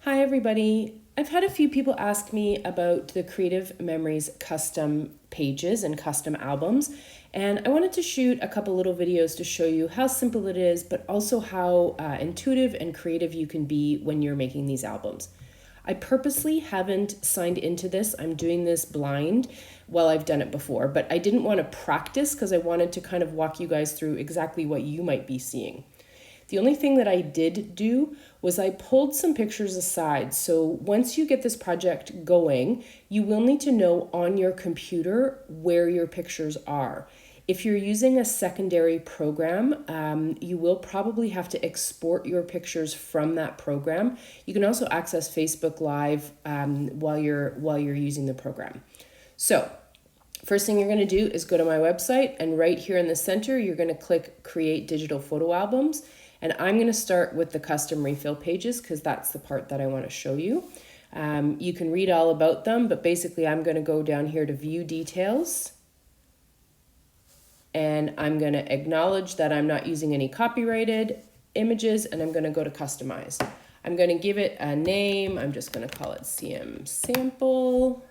Hi everybody. I've had a few people ask me about the Creative Memories custom pages and custom albums, and I wanted to shoot a couple little videos to show you how simple it is, but also how intuitive and creative you can be when you're making these albums. I purposely haven't signed into this. I'm doing this blind. Well, I've done it before, but I didn't want to practice because I wanted to kind of walk you guys through exactly what you might be seeing. The only thing that I did do was I pulled some pictures aside. So once you get this project going, you will need to know on your computer where your pictures are. If you're using a secondary program, you will probably have to export your pictures from that program. You can also access Facebook Live while you're using the program. So first thing you're going to do is go to my website, and right here in the center, you're going to click Create Digital Photo Albums. And I'm going to start with the custom refill pages because that's the part that I want to show you. You can read all about them, but basically I'm going to go down here to View Details. And I'm going to acknowledge that I'm not using any copyrighted images, and I'm going to go to Customize. I'm going to give it a name. I'm just going to call it CM Sample.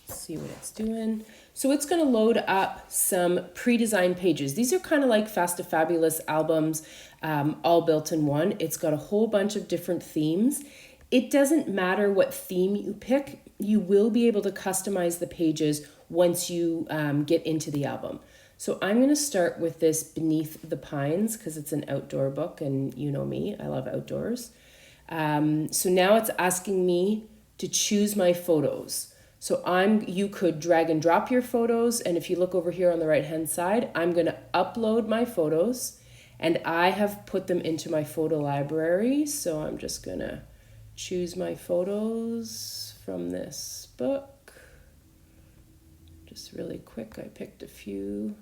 See what it's doing. So it's going to load up some pre-designed pages. These are kind of like Fast2Fabulous albums, all built in one. It's got a whole bunch of different themes. It doesn't matter what theme you pick. You will be able to customize the pages once you get into the album. So I'm going to start with this Beneath the Pines because it's an outdoor book, and you know me, I love outdoors. So now it's asking me to choose my photos. So you could drag and drop your photos, and if you look over here on the right hand side, I'm going to upload my photos, and I have put them into my photo library. So I'm just going to choose my photos from this book. Just really quick, I picked a few.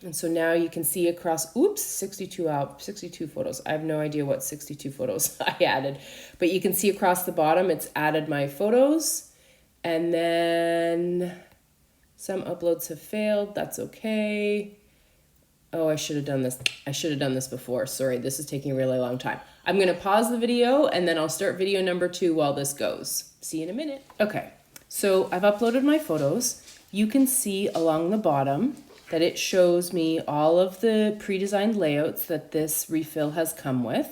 And so now you can see across, 62 photos. I have no idea what 62 photos I added, but you can see across the bottom, it's added my photos, and then some uploads have failed. That's okay. Oh, I should have done this. I should have done this before. Sorry, this is taking a really long time. I'm going to pause the video and then I'll start video number 2 while this goes. See you in a minute. Okay, so I've uploaded my photos. You can see along the bottom that it shows me all of the pre-designed layouts that this refill has come with.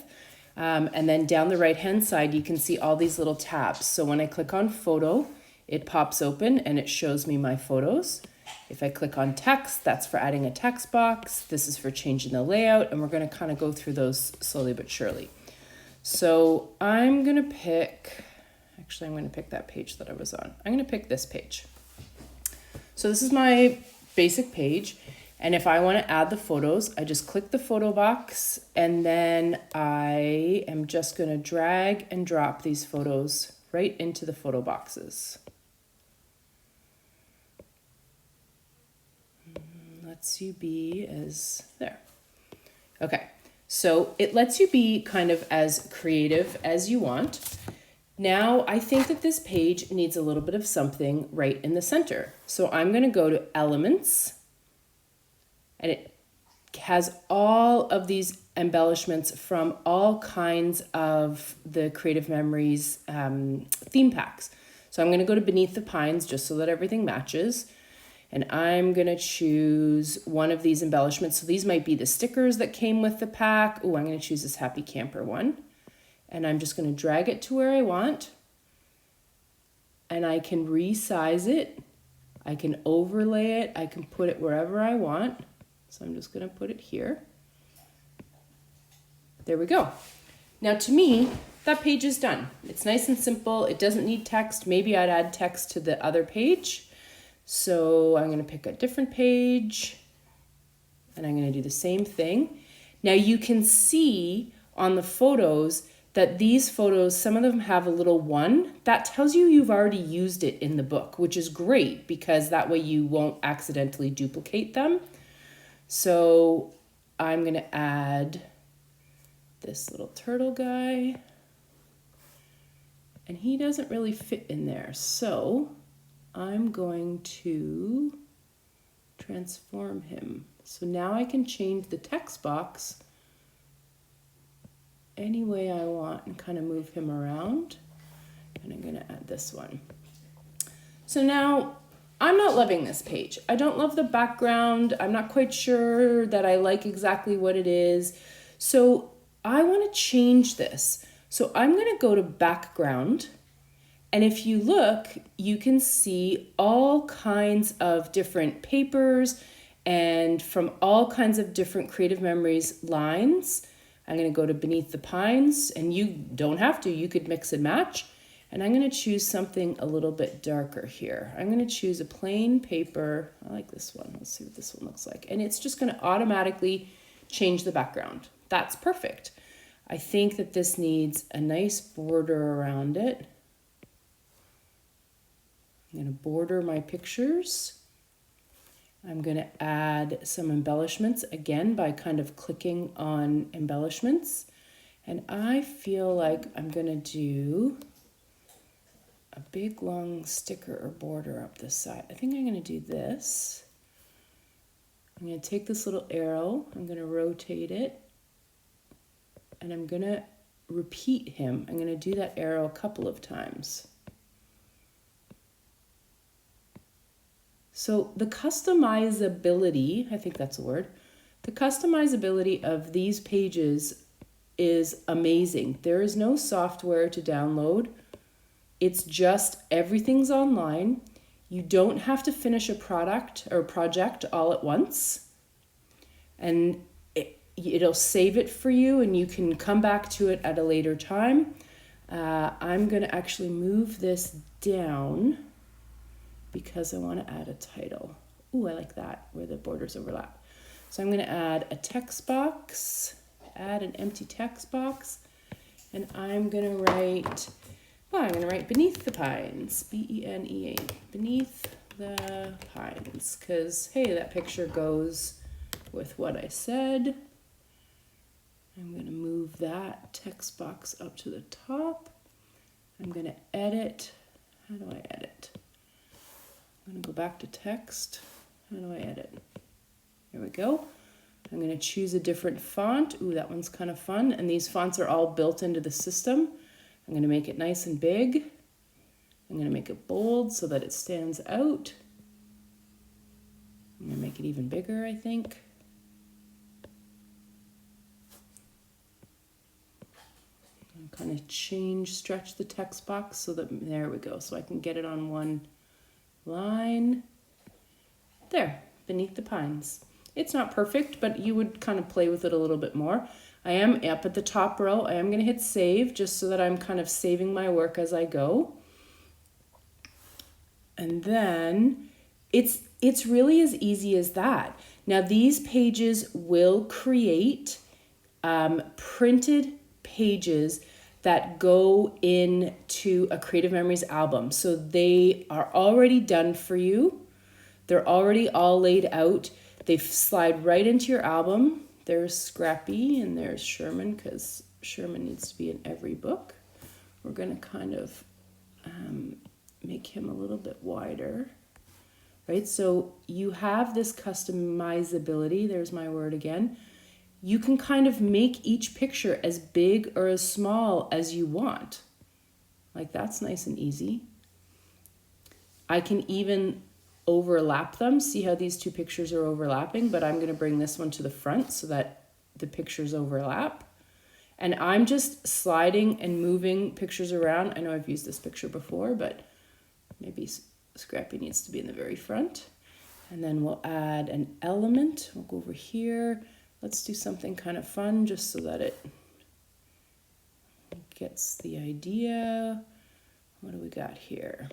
And then down the right-hand side, you can see all these little tabs. So when I click on photo, it pops open and it shows me my photos. If I click on text, that's for adding a text box. This is for changing the layout, and we're gonna kind of go through those slowly but surely. So I'm gonna pick that page that I was on. I'm gonna pick this page. So this is my basic page, and if I want to add the photos, I just click the photo box, and then I am just going to drag and drop these photos right into the photo boxes. Lets you be as there. Okay, so it lets you be kind of as creative as you want. Now, I think that this page needs a little bit of something right in the center. So I'm going to go to Elements, and it has all of these embellishments from all kinds of the Creative Memories theme packs. So I'm going to go to Beneath the Pines just so that everything matches. And I'm going to choose one of these embellishments. So these might be the stickers that came with the pack. Oh, I'm going to choose this Happy Camper one. And I'm just going to drag it to where I want, and I can resize it, I can overlay it, I can put it wherever I want. So I'm just going to put it here. There we go. Now to me, that page is done. It's nice and simple. It doesn't need text. Maybe I'd add text to the other page. So I'm going to pick a different page, and I'm going to do the same thing. Now you can see on the photos that these photos, some of them have a little 1. That tells you you've already used it in the book, which is great because that way you won't accidentally duplicate them. So I'm going to add this little turtle guy, and he doesn't really fit in there. So I'm going to transform him. So now I can change the text box any way I want and kind of move him around. And I'm gonna add this one. So now I'm not loving this page. I don't love the background. I'm not quite sure that I like exactly what it is. So I want to change this. So I'm going to go to background. And if you look, you can see all kinds of different papers and from all kinds of different Creative Memories lines. I'm going to go to Beneath the Pines, and you don't have to. You could mix and match. And I'm going to choose something a little bit darker here. I'm going to choose a plain paper. I like this one. Let's see what this one looks like. And it's just going to automatically change the background. That's perfect. I think that this needs a nice border around it. I'm going to border my pictures. I'm going to add some embellishments again by kind of clicking on embellishments. And I feel like I'm going to do a big long sticker or border up this side. I think I'm going to do this. I'm going to take this little arrow, I'm going to rotate it, and I'm going to repeat him. I'm going to do that arrow a couple of times. So the customizability, I think that's a word, the customizability of these pages is amazing. There is no software to download. It's just everything's online. You don't have to finish a product or project all at once. And it'll save it for you and you can come back to it at a later time. I'm going to actually move this down because I want to add a title. Ooh, I like that, where the borders overlap. So I'm going to add a text box, add an empty text box, and I'm going to write... Well, I'm going to write Beneath the Pines, B-E-N-E-A, Beneath the Pines, because, hey, that picture goes with what I said. I'm going to move that text box up to the top. I'm going to edit. How do I edit? I'm going to go back to text. How do I edit? There we go. I'm going to choose a different font. Ooh, that one's kind of fun. And these fonts are all built into the system. I'm going to make it nice and big. I'm going to make it bold so that it stands out. I'm going to make it even bigger, I think. I'm kind of stretch the text box so that, there we go. So I can get it on one line. There, Beneath the Pines. It's not perfect, but you would kind of play with it a little bit more. I am up at the top row. I am going to hit save just so that I'm kind of saving my work as I go. And then it's really as easy as that. Now these pages will create printed pages that go into a Creative Memories album. So they are already done for you. They're already all laid out. They slide right into your album. There's Scrappy and there's Sherman, because Sherman needs to be in every book. We're going to kind of make him a little bit wider, right? So you have this customizability. There's my word again. You can kind of make each picture as big or as small as you want. Like, that's nice and easy. I can even overlap them. See how these two pictures are overlapping, but I'm going to bring this one to the front so that the pictures overlap. And I'm just sliding and moving pictures around. I know I've used this picture before, but maybe Scrappy needs to be in the very front. And then we'll add an element. We'll go over here. Let's do something kind of fun just so that it gets the idea. What do we got here?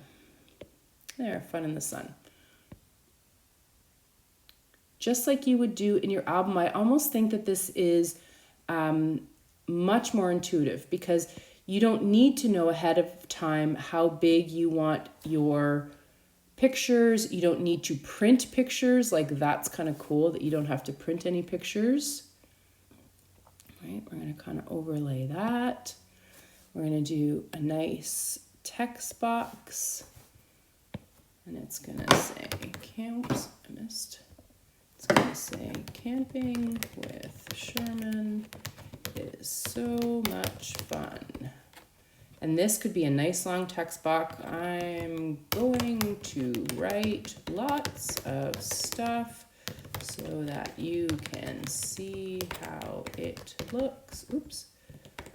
There, fun in the sun. Just like you would do in your album, I almost think that this is much more intuitive because you don't need to know ahead of time how big you want your pictures. You don't need to print pictures. Like, that's kind of cool that you don't have to print any pictures. Right, we're going to kind of overlay that. We're going to do a nice text box. And it's going to say, oops, I missed. It's going to say, camping with Sherman is so And this could be a nice long text box. I'm going to write lots of stuff so that you can see how it looks. Oops,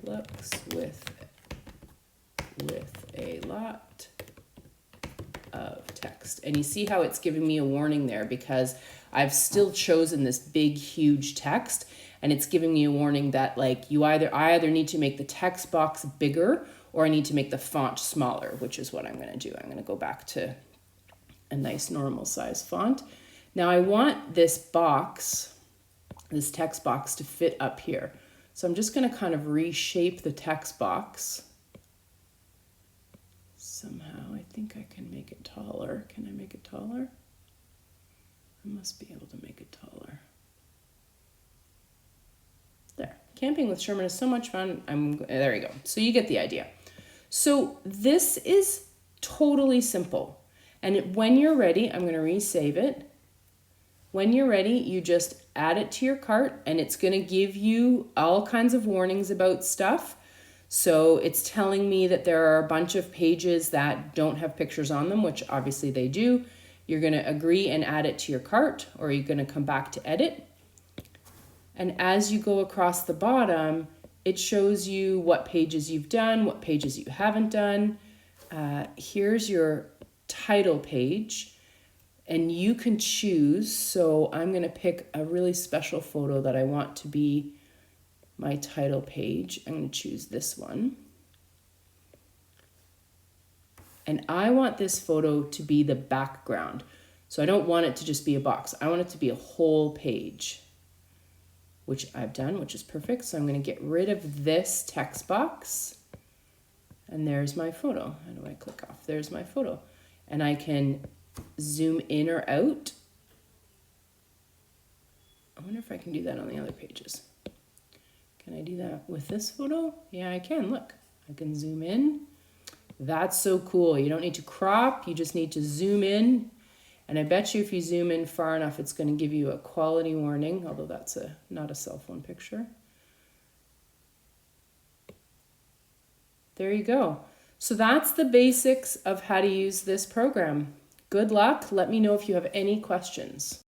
looks with a lot of text. And you see how it's giving me a warning there because I've still chosen this big, huge text, and it's giving me a warning that like I either need to make the text box bigger or I need to make the font smaller, which is what I'm going to do. I'm going to go back to a nice normal size font. Now I want this box, this text box, to fit up here. So I'm just going to kind of reshape the text box. Somehow, I think I can make it taller. Can I make it taller? I must be able to make it taller. There. Camping with Sherman is so much fun. There you go. So you get the idea. So this is totally simple. And when you're ready, I'm going to resave it. When you're ready, you just add it to your cart, and it's going to give you all kinds of warnings about stuff. So it's telling me that there are a bunch of pages that don't have pictures on them, which obviously they do. You're going to agree and add it to your cart, or you're going to come back to edit. And as you go across the bottom, it shows you what pages you've done, what pages you haven't done. Here's your title page, and you can choose. So I'm going to pick a really special photo that I want to be my title page. I'm going to choose this one. And I want this photo to be the background. So I don't want it to just be a box. I want it to be a whole page, which I've done, which is perfect. So I'm going to get rid of this text box. And there's my photo. How do I click off? There's my photo. And I can zoom in or out. I wonder if I can do that on the other pages. Can I do that with this photo? Yeah, I can. Look, I can zoom in. That's so cool. You don't need to crop. You just need to zoom in. And I bet you if you zoom in far enough, it's going to give you a quality warning, although that's not a cell phone picture. There you go. So that's the basics of how to use this program. Good luck. Let me know if you have any questions.